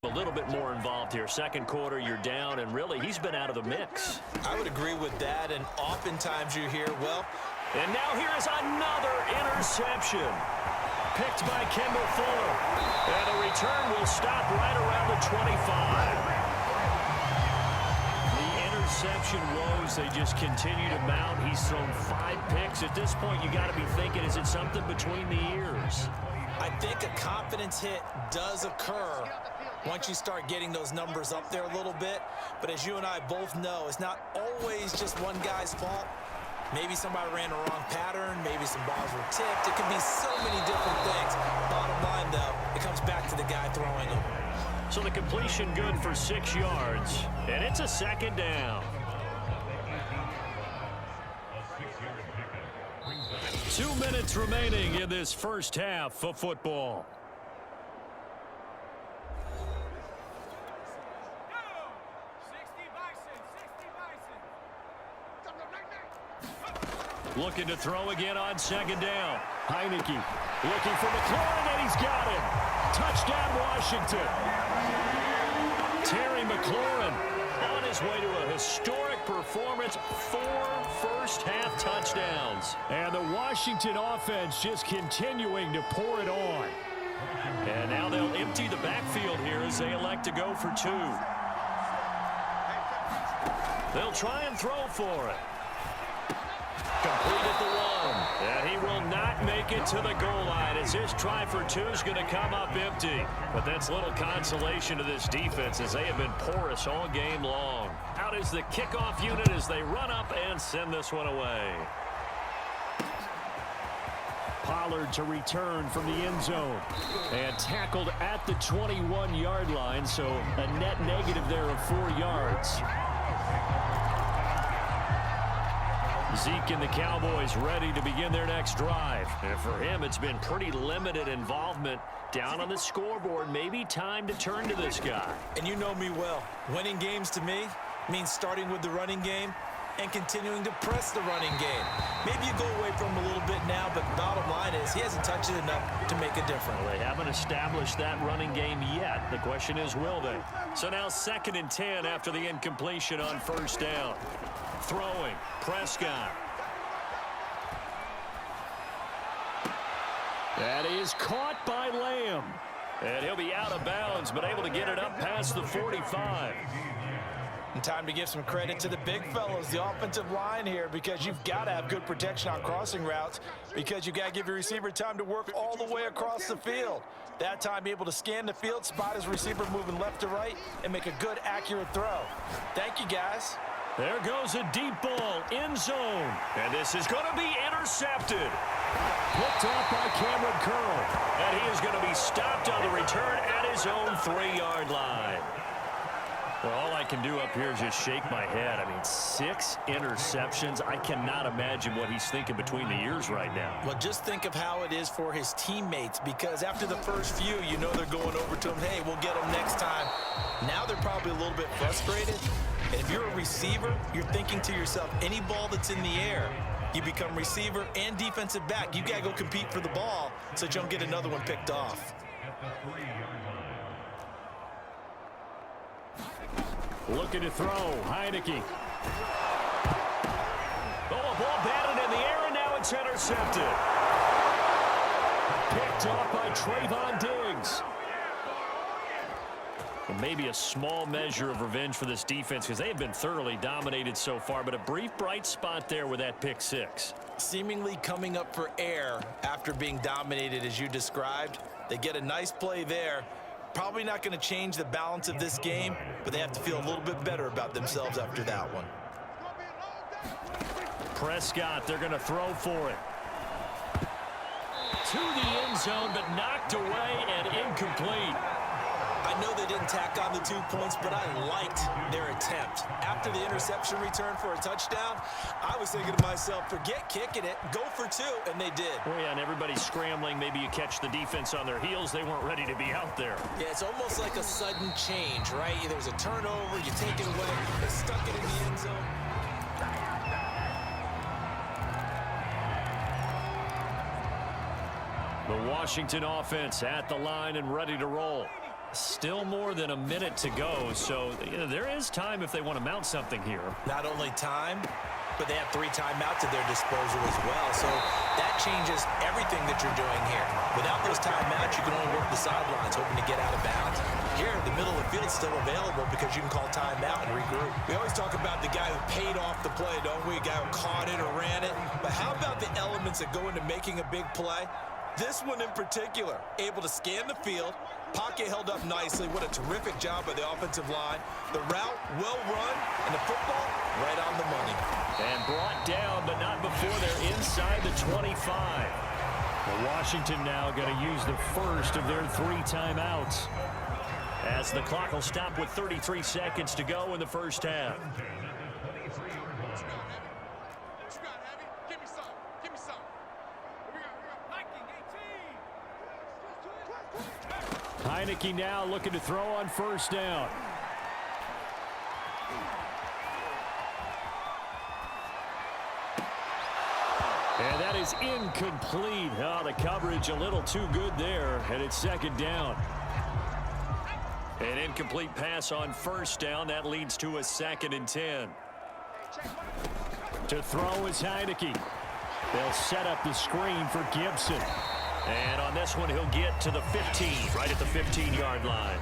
A little bit more involved here. Second quarter, you're down, and really, he's been out of the mix. I would agree with that, and oftentimes you hear, well... And now here is another interception. Picked by Kendall Fuller. And the return will stop right around the 25. Interception woes, they just continue to mount. He's thrown 5 picks. At this point, you got to be thinking, is it something between the ears? I think a confidence hit does occur once you start getting those numbers up there a little bit. But as you and I both know, it's not always just one guy's fault. Maybe somebody ran the wrong pattern. Maybe some balls were tipped. It could be so many different things. Bottom line, though, it comes back to the guy throwing them. So the completion good for 6 yards, and it's a second down. 2 minutes remaining in this first half of football. Looking to throw again on second down. Heineke looking for McLaurin, and he's got him. Touchdown, Washington. Terry McLaurin on his way to a historic performance. 4 first-half touchdowns. And the Washington offense just continuing to pour it on. And now they'll empty the backfield here as they elect to go for 2. They'll try and throw for it. Completed the 1, and he will not make it to the goal line as his try for 2 is going to come up empty. But that's little consolation to this defense as they have been porous all game long. Out is the kickoff unit as they run up and send this one away. Pollard to return from the end zone and tackled at the 21-yard line, so a net negative there of 4 yards. Zeke and the Cowboys ready to begin their next drive. And for him, it's been pretty limited involvement down on the scoreboard. Maybe time to turn to this guy. And you know me well. Winning games to me means starting with the running game and continuing to press the running game. Maybe you go away from him a little bit now, but the bottom line is he hasn't touched it enough to make a difference. Well, they haven't established that running game yet. The question is, will they? So now 2nd and 10 after the incompletion on first down. Throwing, Prescott. That is caught by Lamb. And he'll be out of bounds, but able to get it up past the 45. And time to give some credit to the big fellows, the offensive line here, because you've got to have good protection on crossing routes because you've got to give your receiver time to work all the way across the field. That time, be able to scan the field, spot his receiver moving left to right, and make a good, accurate throw. Thank you, guys. There goes a deep ball, end zone. And this is going to be intercepted. Picked off by Cameron Curl. And he is going to be stopped on the return at his own 3-yard line. Well, all I can do up here is just shake my head. I mean, 6 interceptions. I cannot imagine what he's thinking between the ears right now. Well, just think of how it is for his teammates, because after the first few, you know they're going over to him, hey, we'll get them next time. Now they're probably a little bit frustrated. And if you're a receiver, you're thinking to yourself, any ball that's in the air, you become receiver and defensive back. You got to go compete for the ball so that you don't get another one picked off. Looking to throw, Heineke. Oh, a ball batted in the air, and now it's intercepted. Picked off by Trayvon Diggs. Well, maybe a small measure of revenge for this defense because they have been thoroughly dominated so far, but a brief bright spot there with that pick 6. Seemingly coming up for air after being dominated as you described. They get a nice play there. Probably not going to change the balance of this game, but they have to feel a little bit better about themselves after that one. Prescott, they're going to throw for it. To the end zone, but knocked away and incomplete. I know they didn't tack on the 2 points, but I liked their attempt. After the interception return for a touchdown, I was thinking to myself, forget kicking it, go for 2, and they did. Oh, yeah, and everybody's scrambling. Maybe you catch the defense on their heels. They weren't ready to be out there. Yeah, it's almost like a sudden change, right? There's a turnover, you take it away, they stuck it in the end zone. The Washington offense at the line and ready to roll. Still more than a minute to go, so there is time if they want to mount something here. Not only time, but they have 3 timeouts at their disposal as well. So that changes everything that you're doing here. Without those timeouts, you can only work the sidelines, hoping to get out of bounds. Here, the middle of the field is still available because you can call timeout and regroup. We always talk about the guy who paid off the play, don't we? A guy who caught it or ran it. But how about the elements that go into making a big play? This one in particular, able to scan the field, pocket held up nicely. What a terrific job by the offensive line. The route, well run, and the football, right on the money. And brought down, but not before they're inside the 25. Well, Washington now going to use the first of their 3 timeouts, as the clock will stop with 33 seconds to go in the first half. Heineke now looking to throw on first down. And that is incomplete. Oh, the coverage a little too good there, and it's second down. An incomplete pass on first down. That leads to a 2nd and 10. To throw is Heineke. They'll set up the screen for Gibson. And on this one, he'll get to the 15, right at the 15-yard line.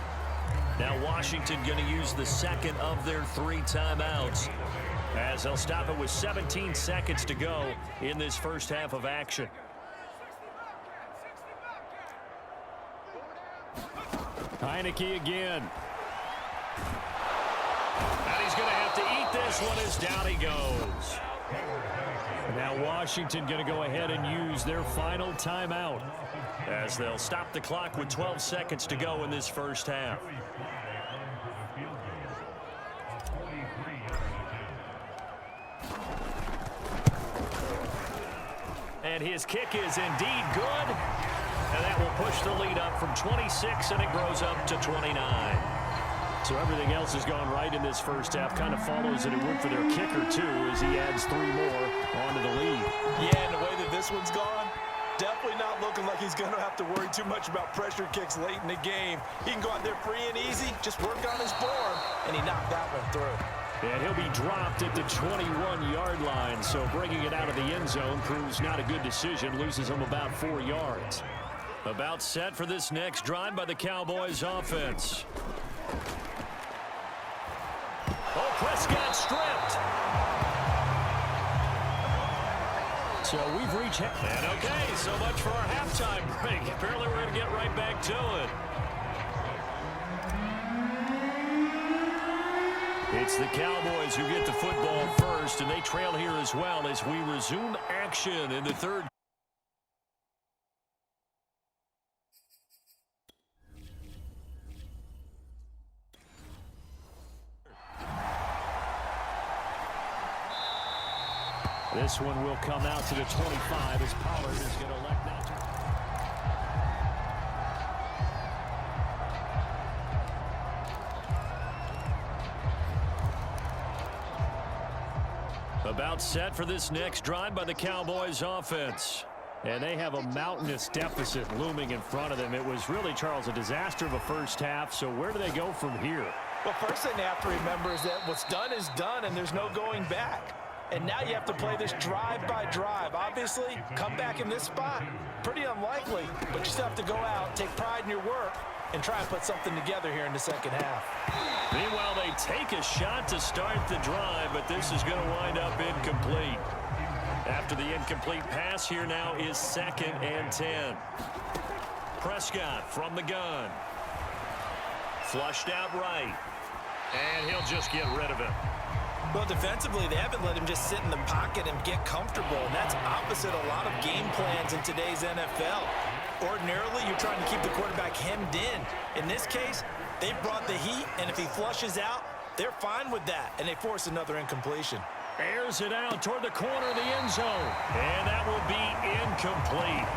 Now Washington going to use the second of their 3 timeouts, as they'll stop it with 17 seconds to go in this first half of action. Heineke again. And he's going to have to eat this one as down he goes. Now Washington going to go ahead and use their final timeout, as they'll stop the clock with 12 seconds to go in this first half. And his kick is indeed good. And that will push the lead up from 26, and it grows up to 29. So everything else has gone right in this first half. Kind of follows that it would for their kicker, too, as he adds 3 more onto the lead. Yeah, and the way that this one's gone, definitely not looking like he's going to have to worry too much about pressure kicks late in the game. He can go out there free and easy, just work on his form, and he knocked that one through. And he'll be dropped at the 21-yard line, so bringing it out of the end zone proves not a good decision. Loses him about 4 yards. About set for this next drive by the Cowboys offense. Oh, Prescott stripped. So we've reached... And okay, so much for our halftime break. Apparently we're going to get right back to it. It's the Cowboys who get the football first, and they trail here as well as we resume action in the third. This one will come out to the 25 as Pollard is going to elect that. About set for this next drive by the Cowboys offense. And they have a mountainous deficit looming in front of them. It was really, Charles, a disaster of a first half. So where do they go from here? Well, first thing they have to remember is that what's done is done, and there's no going back. And now you have to play this drive by drive. Obviously, come back in this spot, pretty unlikely, but you still have to go out, take pride in your work, and try and put something together here in the second half. Meanwhile, they take a shot to start the drive, but this is going to wind up incomplete. After the incomplete pass, here now is 2nd and 10. Prescott from the gun. Flushed out right. And he'll just get rid of it. Well, defensively, they haven't let him just sit in the pocket and get comfortable, and that's opposite a lot of game plans in today's NFL. Ordinarily, you're trying to keep the quarterback hemmed in. In this case, they brought the heat, and if he flushes out, they're fine with that, and they force another incompletion. Airs it out toward the corner of the end zone, and that will be incomplete.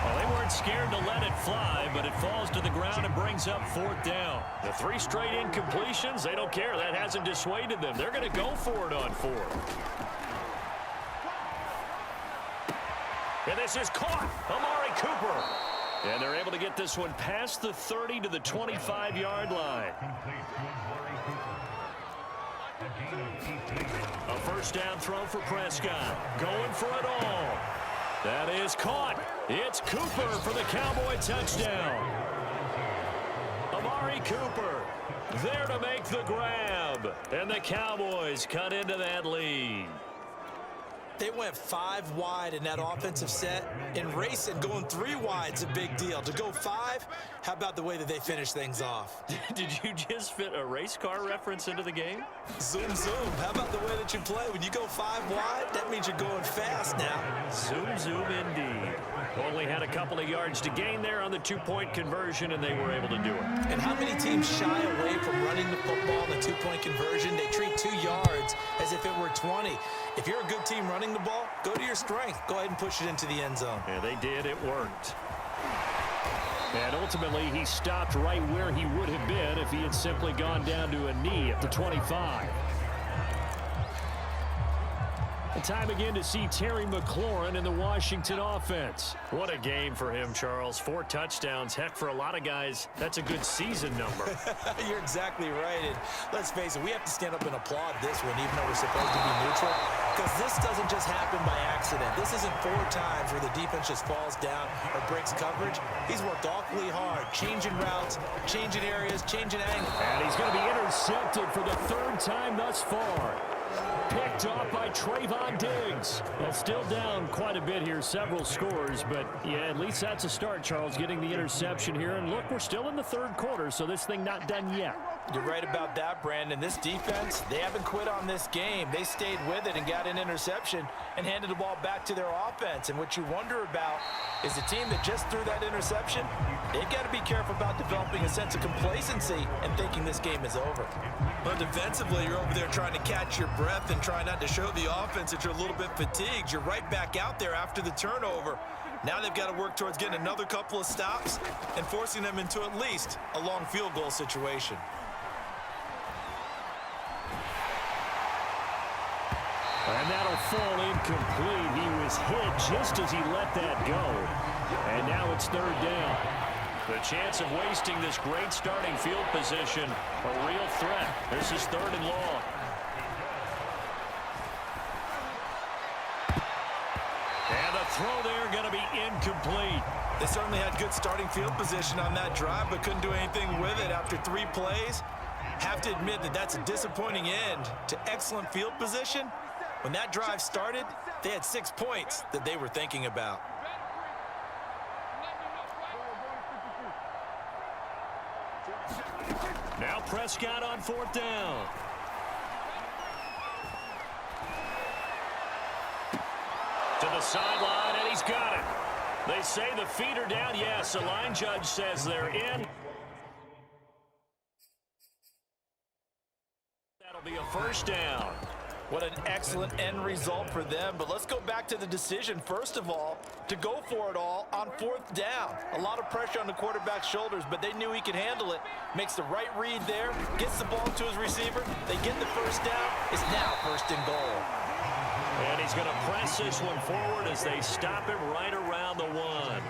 Well, they weren't scared to let it fly, but it falls to the ground and brings up 4th down. The 3 straight incompletions, they don't care. That hasn't dissuaded them. They're going to go for it on 4th. And this is caught. Amari Cooper. And they're able to get this one past the 30 to the 25-yard line. A first down throw for Prescott. Going for it all. That is caught. It's Cooper for the Cowboy touchdown. Amari Cooper there to make the grab. And the Cowboys cut into that lead. They went 5 wide in that offensive set. In racing, going 3 wide is a big deal. To go 5, how about the way that they finish things off? Did you just fit a race car reference into the game? Zoom, zoom. How about the way that you play? When you go 5 wide, that means you're going fast now. Zoom, zoom indeed. Only had a couple of yards to gain there on the 2-point conversion, and they were able to do it. And how many teams shy away from running the football in the 2-point conversion? They treat 2 yards as if it were 20. If you're a good team running the ball, go to your strength. Go ahead and push it into the end zone. Yeah, they did. It worked. And ultimately, he stopped right where he would have been if he had simply gone down to a knee at the 25. And time again to see Terry McLaurin in the Washington offense. What a game for him, Charles. 4 touchdowns. Heck, for a lot of guys, that's a good season number. You're exactly right. And let's face it, we have to stand up and applaud this one, even though we're supposed to be neutral. Because this doesn't just happen by accident. This isn't 4 times where the defense just falls down or breaks coverage. He's worked awfully hard, changing routes, changing areas, changing angles. And he's going to be intercepted for the 3rd time thus far. Picked off by Trayvon Diggs. Well, still down quite a bit here, several scores, but yeah, at least that's a start, Charles, getting the interception here. And look, we're still in the 3rd quarter, so this thing not done yet. You're right about that, Brandon. This defense, they haven't quit on this game. They stayed with it and got an interception and handed the ball back to their offense. And what you wonder about is the team that just threw that interception, they've got to be careful about developing a sense of complacency and thinking this game is over. But defensively, you're over there trying to catch your breath and try not to show the offense that you're a little bit fatigued. You're right back out there after the turnover. Now they've got to work towards getting another couple of stops and forcing them into at least a long field goal situation. And that'll fall incomplete. He was hit just as he let that go. And now it's 3rd down. The chance of wasting this great starting field position, a real threat. This is 3rd and long. And the throw there going to be incomplete. They certainly had good starting field position on that drive, but couldn't do anything with it after 3 plays. Have to admit that that's a disappointing end to excellent field position. When that drive started, they had 6 points that they were thinking about. Now Prescott on 4th down. To the sideline, and he's got it. They say the feet are down. Yes, the line judge says they're in. That'll be a first down. What an excellent end result for them. But let's go back to the decision, first of all, to go for it all on 4th down. A lot of pressure on the quarterback's shoulders, but they knew he could handle it. Makes the right read there, gets the ball to his receiver. They get the first down. It's now 1st and goal. And he's going to press this one forward as they stop him right around the 1.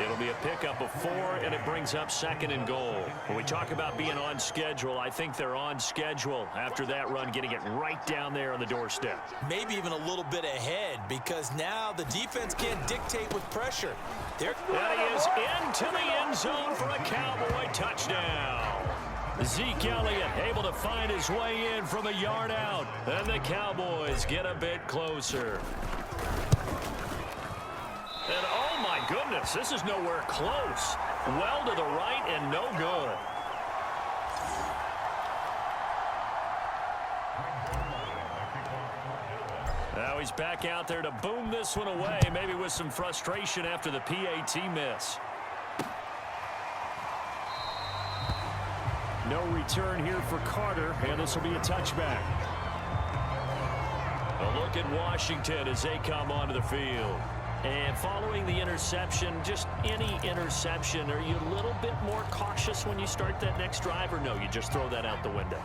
It'll be a pickup of 4, and it brings up 2nd and goal. When we talk about being on schedule, I think they're on schedule after that run, getting it right down there on the doorstep. Maybe even a little bit ahead, because now the defense can't dictate with pressure. That he is into the end zone for a Cowboy touchdown. Zeke Elliott able to find his way in from a yard out, and the Cowboys get a bit closer. And oh my goodness, this is nowhere close. Well to the right and no good. Now he's back out there to boom this one away, maybe with some frustration after the PAT miss. No return here for Carter, and this will be a touchback. A look at Washington as they come onto the field. And following the interception, just any interception, are you a little bit more cautious when you start that next drive, or no, you just throw that out the window?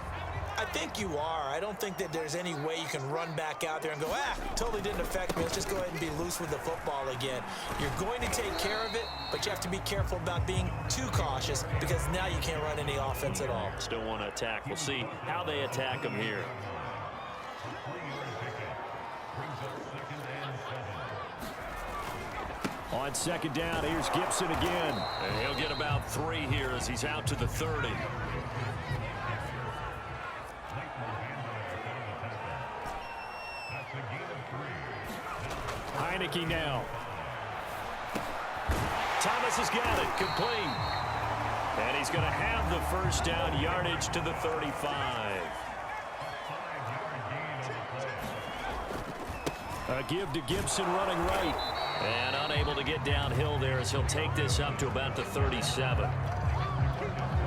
I think you are. I don't think that there's any way you can run back out there and go, totally didn't affect me. Let's just go ahead and be loose with the football again. You're going to take care of it, but you have to be careful about being too cautious because now you can't run any offense at all. Still want to attack. We'll see how they attack him here. On second down, here's Gibson again. And he'll get about 3 here as he's out to the 30. Heineke now. Thomas has got it, complete. And he's going to have the first down, yardage to the 35. A give to Gibson running right. And unable to get downhill there as he'll take this up to about the 37.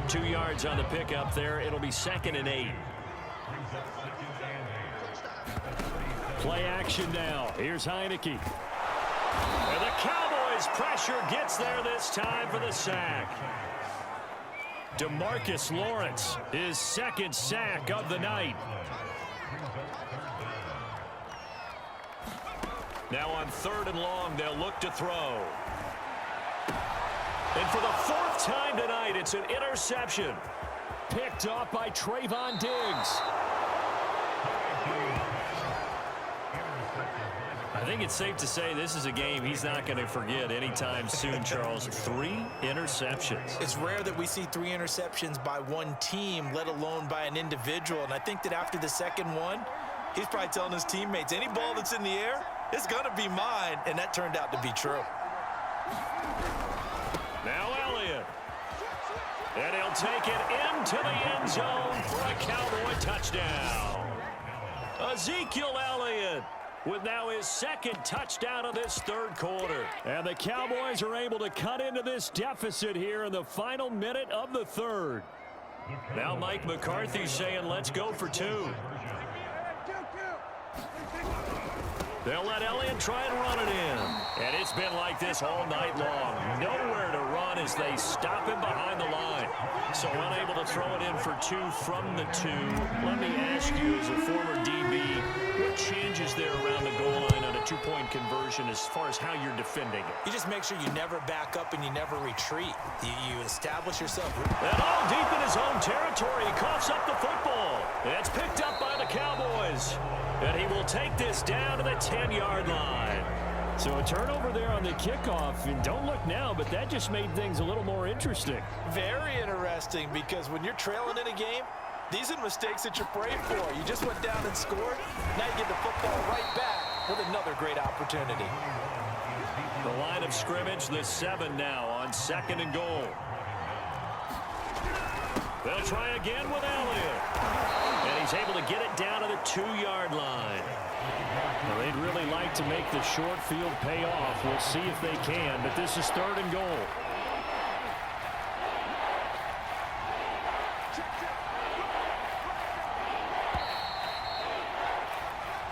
2 yards on the pickup there. It'll be 2nd and 8. Play action now. Here's Heineke. And the Cowboys pressure gets there this time for the sack. DeMarcus Lawrence, his 2nd sack of the night. Now on 3rd and long, they'll look to throw. And for the 4th time tonight, it's an interception. Picked off by Trayvon Diggs. I think it's safe to say this is a game he's not going to forget anytime soon, Charles. 3 interceptions. It's rare that we see 3 interceptions by one team, let alone by an individual. And I think that after the 2nd one, he's probably telling his teammates, any ball that's in the air, it's going to be mine. And that turned out to be true. Now Elliott. And he'll take it into the end zone for a Cowboy touchdown. Ezekiel Elliott with now his 2nd touchdown of this 3rd quarter. And the Cowboys are able to cut into this deficit here in the final minute of the 3rd. Now Mike McCarthy saying, let's go for 2. They'll let Elliott try and run it in. And it's been like this all night long. Nowhere to run as they stop him behind the line. So unable to throw it in for 2 from the 2. Let me ask you, as a former DB, what changes there around the goal line on a 2-point conversion as far as how you're defending it? You just make sure you never back up and you never retreat. You establish yourself. And all deep in his own territory, he coughs up the football. It's picked up by the Cowboys. And he will take this down to the 10-yard line. So a turnover there on the kickoff. And don't look now, but that just made things a little more interesting. Very interesting, because when you're trailing in a game, these are mistakes that you pray for. You just went down and scored. Now you get the football right back with another great opportunity. The line of scrimmage, the 7 now on 2nd and goal. They'll try again with Elliott. And he's able to get it down to the 2-yard line. Well, they'd really like to make the short field pay off. We'll see if they can, but this is 3rd and goal.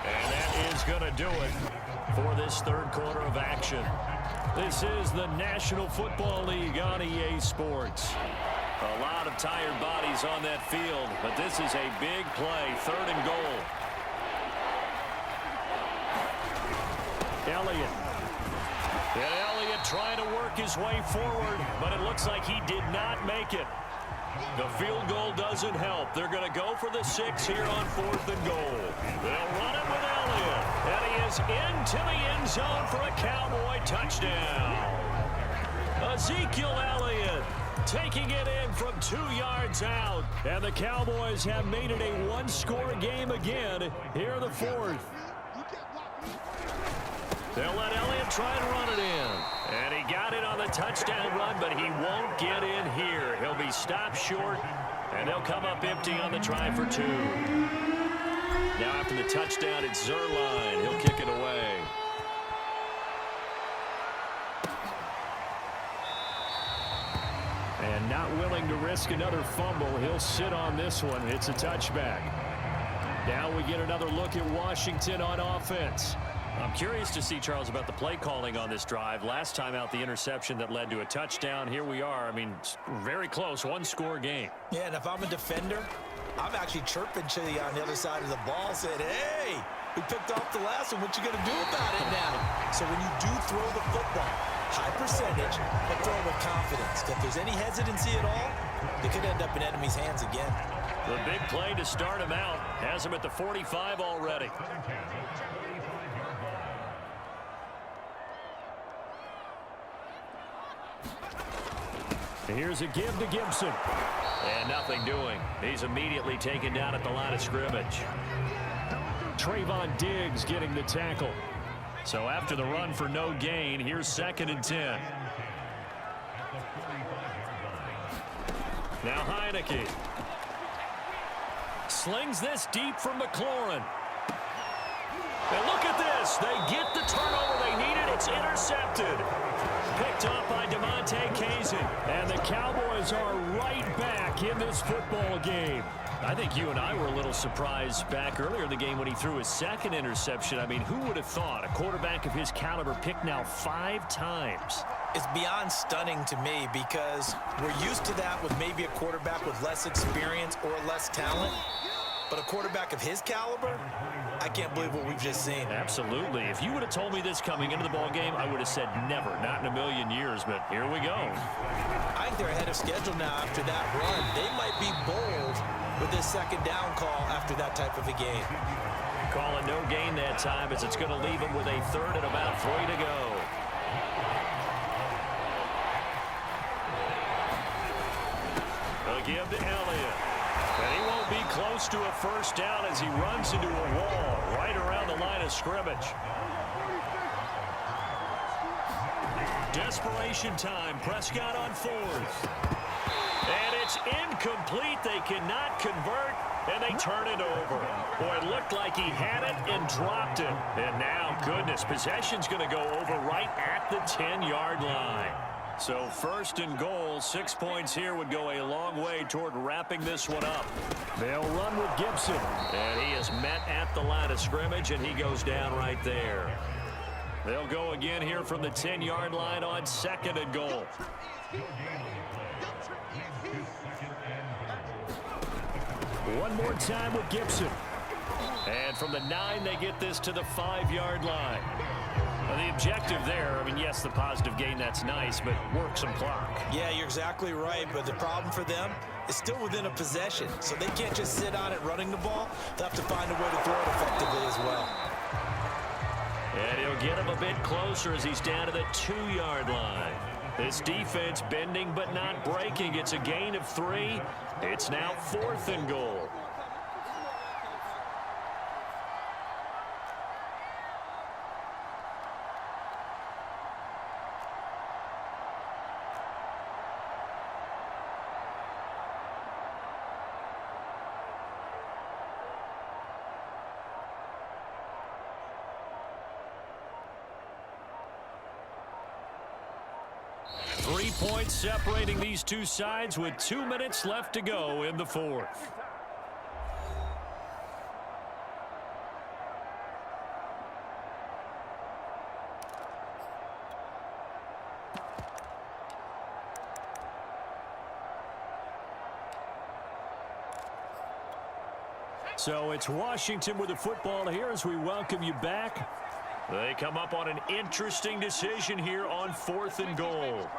And that is going to do it for this 3rd quarter of action. This is the National Football League on EA Sports. A lot of tired bodies on that field, but this is a big play, 3rd and goal. Elliott. And Elliott trying to work his way forward, but it looks like he did not make it. The field goal doesn't help. They're going to go for the 6 here on 4th and goal. They'll run it with Elliott. And he is into the end zone for a Cowboy touchdown. Ezekiel Elliott taking it in from 2 yards out. And the Cowboys have made it a 1-score game again here in the 4th. They'll let Elliott try and run it in. And he got it on the touchdown run, but he won't get in here. He'll be stopped short, and they'll come up empty on the try for 2. Now after the touchdown, it's Zerline. He'll kick it away. And not willing to risk another fumble, he'll sit on this one. It's a touchback. Now we get another look at Washington on offense. I'm curious to see, Charles, about the play calling on this drive. Last time out, the interception that led to a touchdown. Here we are. I mean, very close, 1-score game. Yeah, and if I'm a defender, I'm actually chirping to you on the other side of the ball, saying, hey, we picked off the last one. What you going to do about it now? So when you do throw the football, high percentage, but throw it with confidence. If there's any hesitancy at all, they could end up in enemy's hands again. The big play to start him out has him at the 45 already. Here's a give to Gibson. And nothing doing. He's immediately taken down at the line of scrimmage. Trayvon Diggs getting the tackle. So after the run for no gain, here's 2nd and 10. Now Heineke. Slings this deep from McLaurin. And look at this. They get the turnover they needed. It's intercepted. Picked up by DeMonte Kazin. And the Cowboys are right back in this football game. I think you and I were a little surprised back earlier in the game when he threw his 2nd interception. I mean, who would have thought a quarterback of his caliber picked now 5 times? It's beyond stunning to me because we're used to that with maybe a quarterback with less experience or less talent. But a quarterback of his caliber, I can't believe what we've just seen. Absolutely. If you would have told me this coming into the ball game, I would have said never, not in a million years. But here we go. I think they're ahead of schedule now after that run. They might be bold with this 2nd down call after that type of a game. Calling no gain that time as it's going to leave them with a 3rd and about 3 to go. A give to Elliott. And he won't be close to a 1st down as he runs into a wall right around the line of scrimmage. Desperation time. Prescott on 4th. And it's incomplete. They cannot convert, and they turn it over. Boy, it looked like he had it and dropped it. And now, goodness, possession's going to go over right at the 10-yard line. So 1st and goal, 6 points here would go a long way toward wrapping this one up. They'll run with Gibson. And he is met at the line of scrimmage, and he goes down right there. They'll go again here from the 10-yard line on 2nd and goal. One more time with Gibson. And from the 9, they get this to the 5-yard line. Well, the objective there, I mean, yes, the positive gain, that's nice, but work some clock. Yeah, you're exactly right, but the problem for them is still within a possession, so they can't just sit on it running the ball. They'll have to find a way to throw it effectively as well. And he'll get him a bit closer as he's down to the 2-yard line. This defense bending but not breaking. It's a gain of 3. It's now 4th and goal. Three points separating these two sides with 2 minutes left to go in the 4th. So it's Washington with the football here as we welcome you back. They come up on an interesting decision here on 4th and goal.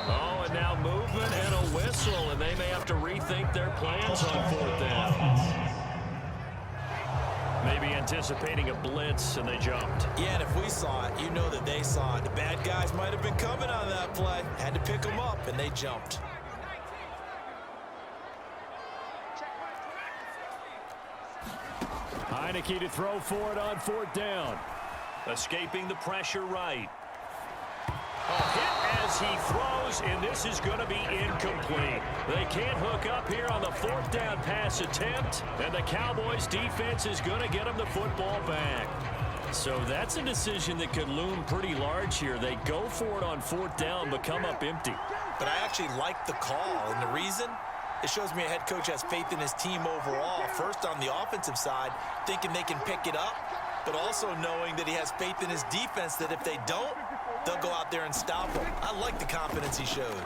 Oh, and now movement and a whistle, and they may have to rethink their plans on 4th down. Maybe anticipating a blitz, and they jumped. Yeah, and if we saw it, you know that they saw it. The bad guys might have been coming on that play. Had to pick them up, and they jumped. Heineke to throw for it on 4th down. Escaping the pressure right. A hit as he throws, and this is going to be incomplete. They can't hook up here on the 4th down pass attempt, and the Cowboys defense is going to get them the football back. So that's a decision that could loom pretty large here. They go for it on 4th down, but come up empty. But I actually like the call, and the reason? It shows me a head coach has faith in his team overall. First on the offensive side, thinking they can pick it up, but also knowing that he has faith in his defense that if they don't, they'll go out there and stop them. I like the confidence he showed.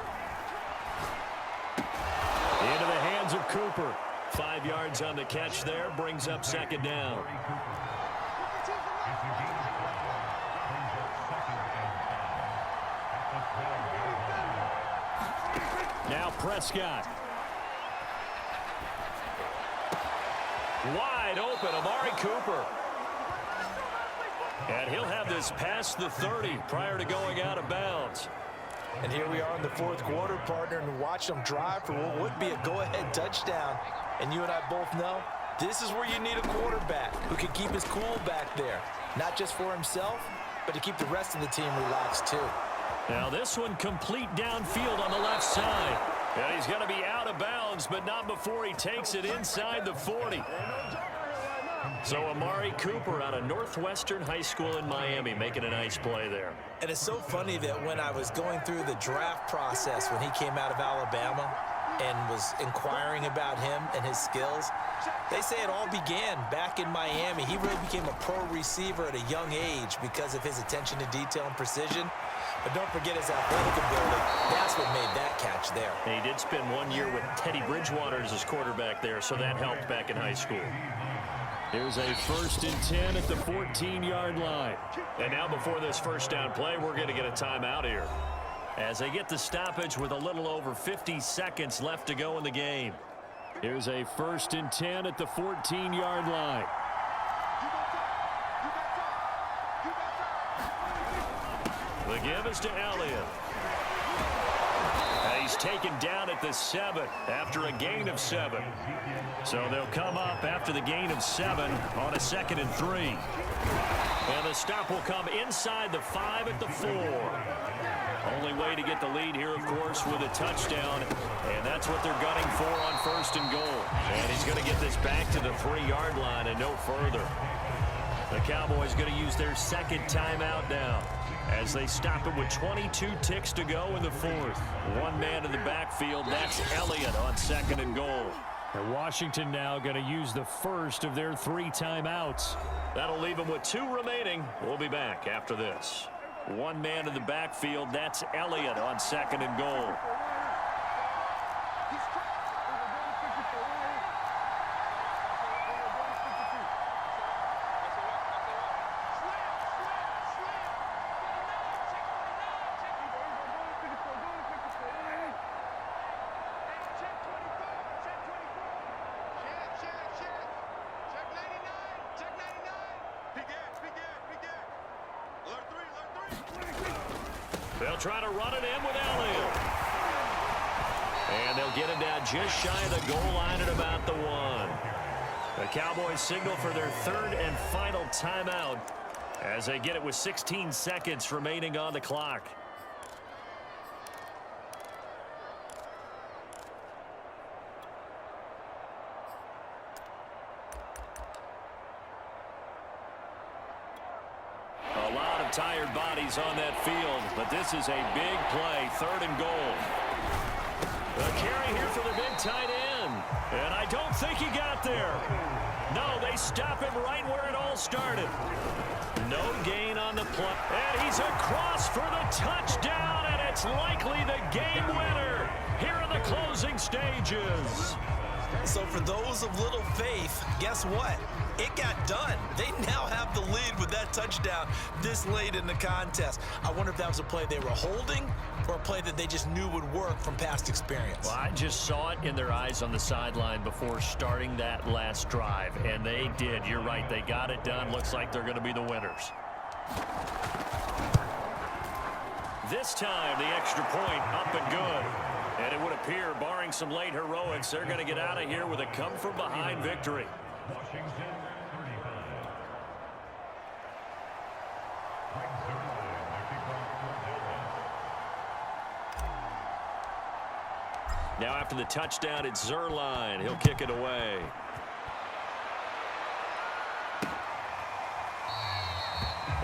Into the hands of Cooper. 5 yards on the catch there, brings up second down. Now Prescott. Wide open, Amari Cooper. And he'll have this past the 30 prior to going out of bounds. And here we are in the fourth quarter, partner, and watch them drive for what would be a go-ahead touchdown. And you and I both know this is where you need a quarterback who can keep his cool back there. Not just for himself, but to keep the rest of the team relaxed too. Now this one complete downfield on the left side. And he's going to be out of bounds, but not before he takes it inside the 40. So Amari Cooper out of Northwestern High School in Miami making a nice play there. And it's so funny that when I was going through the draft process when he came out of Alabama and was inquiring about him and his skills, they say it all began back in Miami. He really became a pro receiver at a young age because of his attention to detail and precision. But don't forget his athletic ability. That's what made that catch there. And he did spend 1 year with Teddy Bridgewater as his quarterback there, so that helped back in high school. Here's a 1st and 10 at the 14-yard line. And now before this first down play, we're going to get a timeout here, as they get the stoppage with a little over 50 seconds left to go in the game. Here's a 1st and 10 at the 14-yard line. The give is to Elliott. He's taken down at the 7 after a gain of 7. So they'll come up after the gain of 7 on a 2nd and 3. And the stop will come inside the 5 at the 4. Only way to get the lead here, of course, with a touchdown. And that's what they're gunning for on 1st and goal. And he's going to get this back to the 3-yard line and no further. The Cowboys going to use their 2nd timeout now, as they stop it with 22 ticks to go in the 4th. One man in the backfield, that's Elliott on 2nd and goal. And Washington now going to use the first of their 3 timeouts. That'll leave them with 2 remaining. We'll be back after this. One man in the backfield, that's Elliott on 2nd and goal. They'll try to run it in with Elliott. And they'll get him down just shy of the goal line at about the 1. The Cowboys signal for their 3rd and final timeout as they get it with 16 seconds remaining on the clock. Tired bodies on that field, but this is a big play, 3rd and goal. A carry here for the big tight end, and I don't think he got there. No, they stop him right where it all started. No gain on the play, and he's across for the touchdown, and it's likely the game winner here in the closing stages. So for those of little faith, guess what? It got done. They now have the lead with that touchdown this late in the contest. I wonder if that was a play they were holding or a play that they just knew would work from past experience. Well, I just saw it in their eyes on the sideline before starting that last drive, and they did. You're right. They got it done. Looks like they're going to be the winners. This time, the extra point up and good. And it would appear, barring some late heroics, they're going to get out of here with a come-from-behind victory. Now after the touchdown, it's Zerline. He'll kick it away.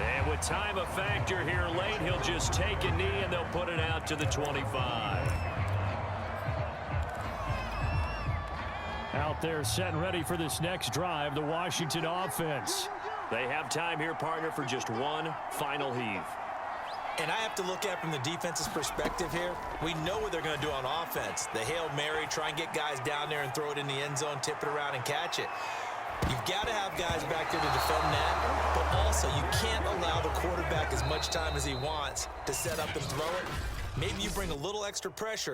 And with time a factor here late, he'll just take a knee and they'll put it out to the 25. Out there set and ready for this next drive, the Washington offense. They have time here, partner, for just one final heave. And I have to look at it from the defense's perspective here. We know what they're going to do on offense. The Hail Mary, try and get guys down there and throw it in the end zone, tip it around and catch it. You've got to have guys back there to defend that, but also you can't allow the quarterback as much time as he wants to set up and throw it. Maybe you bring a little extra pressure